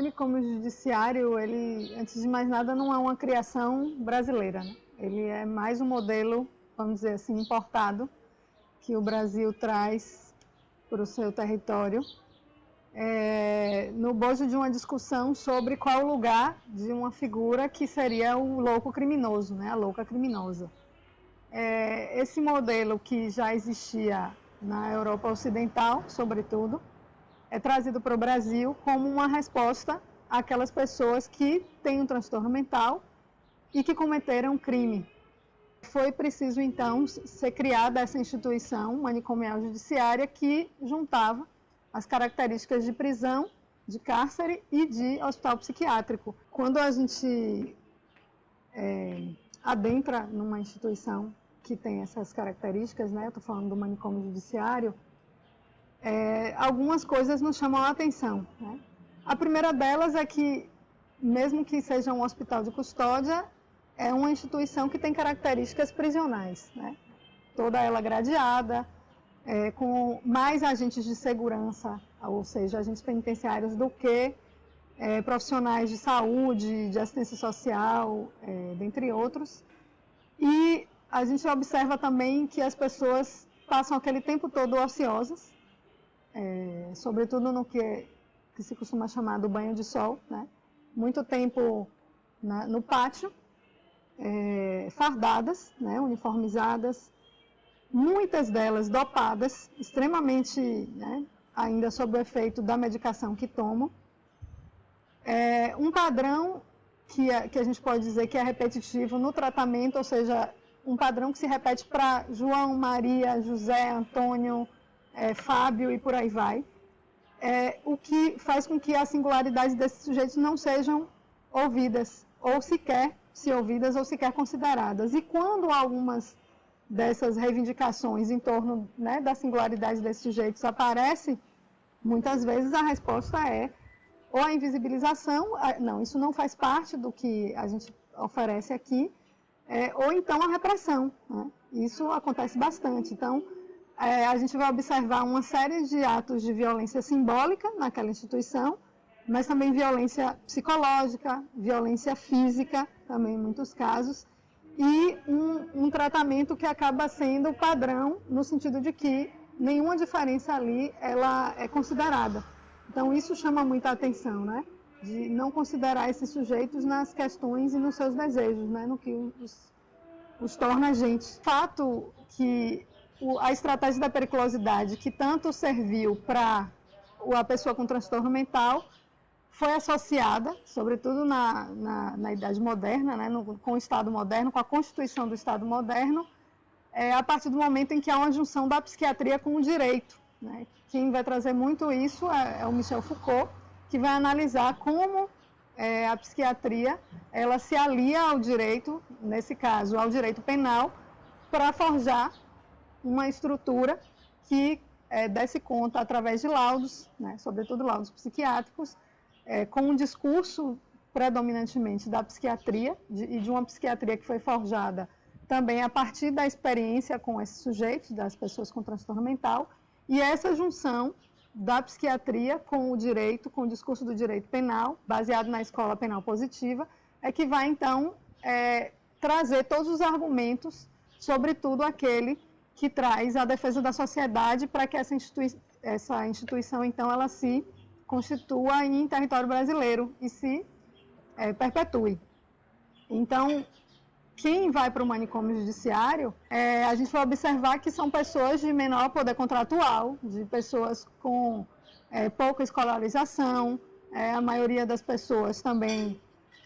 manicômio judiciário, ele, antes de mais nada, não é uma criação brasileira, né? Ele é mais um modelo, vamos dizer assim, importado, que o Brasil traz para o seu território, no bojo de uma discussão sobre qual o lugar de uma figura que seria o louco criminoso, né? A louca criminosa. Esse modelo que já existia na Europa Ocidental, sobretudo, é trazido para o Brasil como uma resposta àquelas pessoas que têm um transtorno mental e que cometeram crime. Foi preciso, então, ser criada essa instituição manicomial judiciária que juntava as características de prisão, de cárcere e de hospital psiquiátrico. Quando a gente adentra numa instituição que tem essas características, né, eu estou falando do manicômio judiciário, algumas coisas nos chamam a atenção, né? A primeira delas é que, mesmo que seja um hospital de custódia, é uma instituição que tem características prisionais, né? Toda ela gradeada, com mais agentes de segurança, ou seja, agentes penitenciários, do que profissionais de saúde, de assistência social, dentre outros. E a gente observa também que as pessoas passam aquele tempo todo ociosas, sobretudo no que se costuma chamar do banho de sol, né? Muito tempo no pátio, fardadas, né? Uniformizadas, muitas delas dopadas, extremamente, né? Ainda sob o efeito da medicação que tomam. Um padrão que a gente pode dizer que é repetitivo no tratamento, ou seja, um padrão que se repete para João, Maria, José, Antônio, Fábio e por aí vai, o que faz com que as singularidades desses sujeitos não sejam ouvidas, ou sequer se ouvidas, ou sequer consideradas. E quando algumas dessas reivindicações em torno, né, da singularidade desses sujeitos aparecem, muitas vezes a resposta é ou a invisibilização, não, isso não faz parte do que a gente oferece aqui, ou então a repressão, né? Isso acontece bastante. Então, a gente vai observar uma série de atos de violência simbólica naquela instituição, mas também violência psicológica, violência física, também em muitos casos, e um tratamento que acaba sendo padrão, no sentido de que nenhuma diferença ali ela é considerada. Então, isso chama muita atenção, né? De não considerar esses sujeitos nas questões e nos seus desejos, né? No que os torna gente. Fato que a estratégia da periculosidade, que tanto serviu para a pessoa com transtorno mental, foi associada, sobretudo na Idade Moderna, né? Com o Estado moderno, com a Constituição do Estado moderno, a partir do momento em que há uma junção da psiquiatria com o direito, né? Quem vai trazer muito isso é o Michel Foucault, que vai analisar como a psiquiatria ela se alia ao direito, nesse caso ao direito penal, para forjar uma estrutura que desse conta através de laudos, né, sobretudo laudos psiquiátricos, com um discurso predominantemente da psiquiatria e de uma psiquiatria que foi forjada também a partir da experiência com esses sujeitos, das pessoas com transtorno mental, e essa junção da psiquiatria com o direito, com o discurso do direito penal, baseado na escola penal positiva, é que vai, então, trazer todos os argumentos, sobretudo aquele que traz a defesa da sociedade para que essa instituição, então, ela se constitua em território brasileiro e se perpetue. Então, quem vai para o manicômio judiciário, a gente vai observar que são pessoas de menor poder contratual, de pessoas com pouca escolarização, a maioria das pessoas também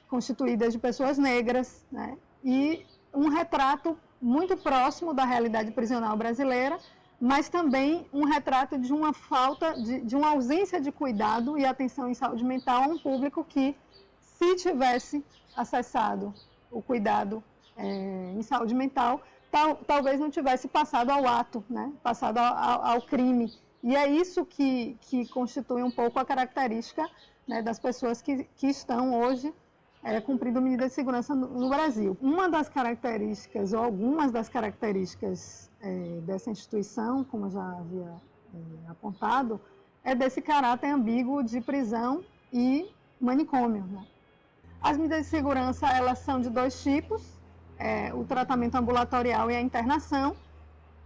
constituídas de pessoas negras, né? E um retrato muito próximo da realidade prisional brasileira, mas também um retrato de uma falta, de uma ausência de cuidado e atenção em saúde mental a um público que, se tivesse acessado o cuidado em saúde mental, talvez não tivesse passado ao ato, né? Passado ao crime. E é isso que constitui um pouco a característica, né, das pessoas que estão hoje cumprindo medidas de segurança no Brasil. Uma das características, ou algumas das características dessa instituição, como eu já havia apontado, é desse caráter ambíguo de prisão e manicômio, né? As medidas de segurança, elas são de dois tipos, o tratamento ambulatorial e a internação,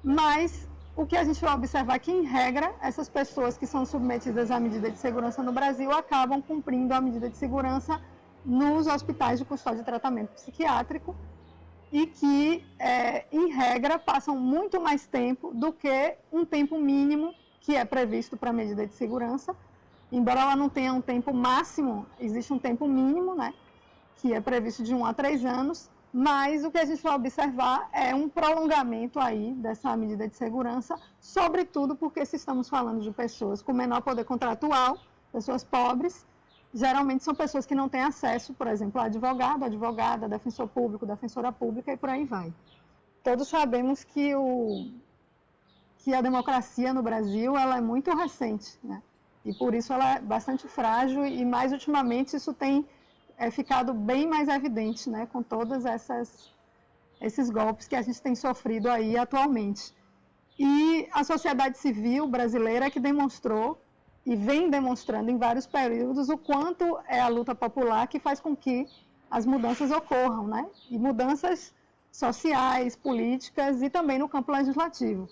mas o que a gente vai observar é que, em regra, essas pessoas que são submetidas à medida de segurança no Brasil acabam cumprindo a medida de segurança nos hospitais de custódia e tratamento psiquiátrico e que, em regra, passam muito mais tempo do que um tempo mínimo que é previsto para a medida de segurança. Embora ela não tenha um tempo máximo, existe um tempo mínimo, né, que é previsto de 1 a 3 anos, mas o que a gente vai observar é um prolongamento aí dessa medida de segurança, sobretudo porque se estamos falando de pessoas com menor poder contratual, pessoas pobres, geralmente são pessoas que não têm acesso, por exemplo, a advogado, advogada, defensor público, defensora pública e por aí vai. Todos sabemos que a democracia no Brasil ela é muito recente, né? E por isso ela é bastante frágil e mais ultimamente isso tem ficado bem mais evidente, né? Com todos esses golpes que a gente tem sofrido aí atualmente. E a sociedade civil brasileira que demonstrou e vem demonstrando em vários períodos o quanto é a luta popular que faz com que as mudanças ocorram, né? E mudanças sociais, políticas e também no campo legislativo.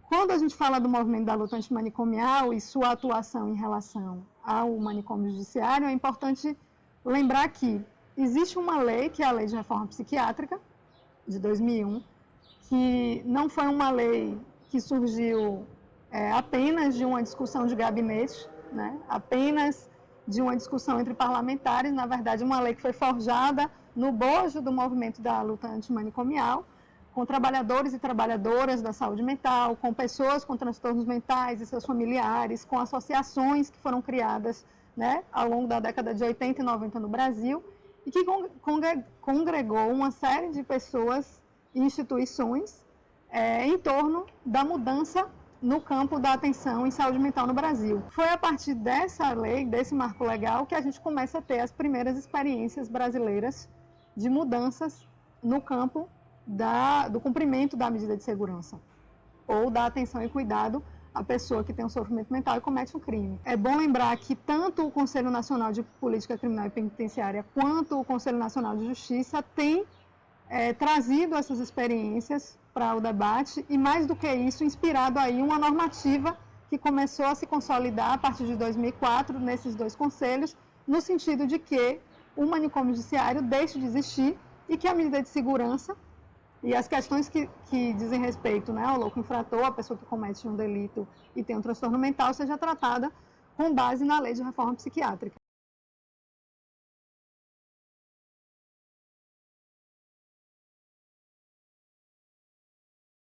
Quando a gente fala do movimento da luta antimanicomial e sua atuação em relação ao manicômio judiciário, é importante lembrar que existe uma lei, que é a Lei de Reforma Psiquiátrica, de 2001, que não foi uma lei que surgiu apenas de uma discussão de gabinete, né? Apenas de uma discussão entre parlamentares, na verdade uma lei que foi forjada no bojo do movimento da luta antimanicomial, com trabalhadores e trabalhadoras da saúde mental, com pessoas com transtornos mentais e seus familiares, com associações que foram criadas, né, ao longo da década de 80 e 90 no Brasil, e que congregou uma série de pessoas e instituições em torno da mudança no campo da atenção em saúde mental no Brasil. Foi a partir dessa lei, desse marco legal, que a gente começa a ter as primeiras experiências brasileiras de mudanças no campo do cumprimento da medida de segurança, ou da atenção e cuidado à pessoa que tem um sofrimento mental e comete um crime. É bom lembrar que tanto o Conselho Nacional de Política Criminal e Penitenciária quanto o Conselho Nacional de Justiça têm trazido essas experiências para o debate e, mais do que isso, inspirado aí uma normativa que começou a se consolidar a partir de 2004 nesses dois conselhos, no sentido de que o manicômio judiciário deixe de existir e que a medida de segurança e as questões que dizem respeito, né, ao louco infrator, a pessoa que comete um delito e tem um transtorno mental, seja tratada com base na Lei de Reforma Psiquiátrica.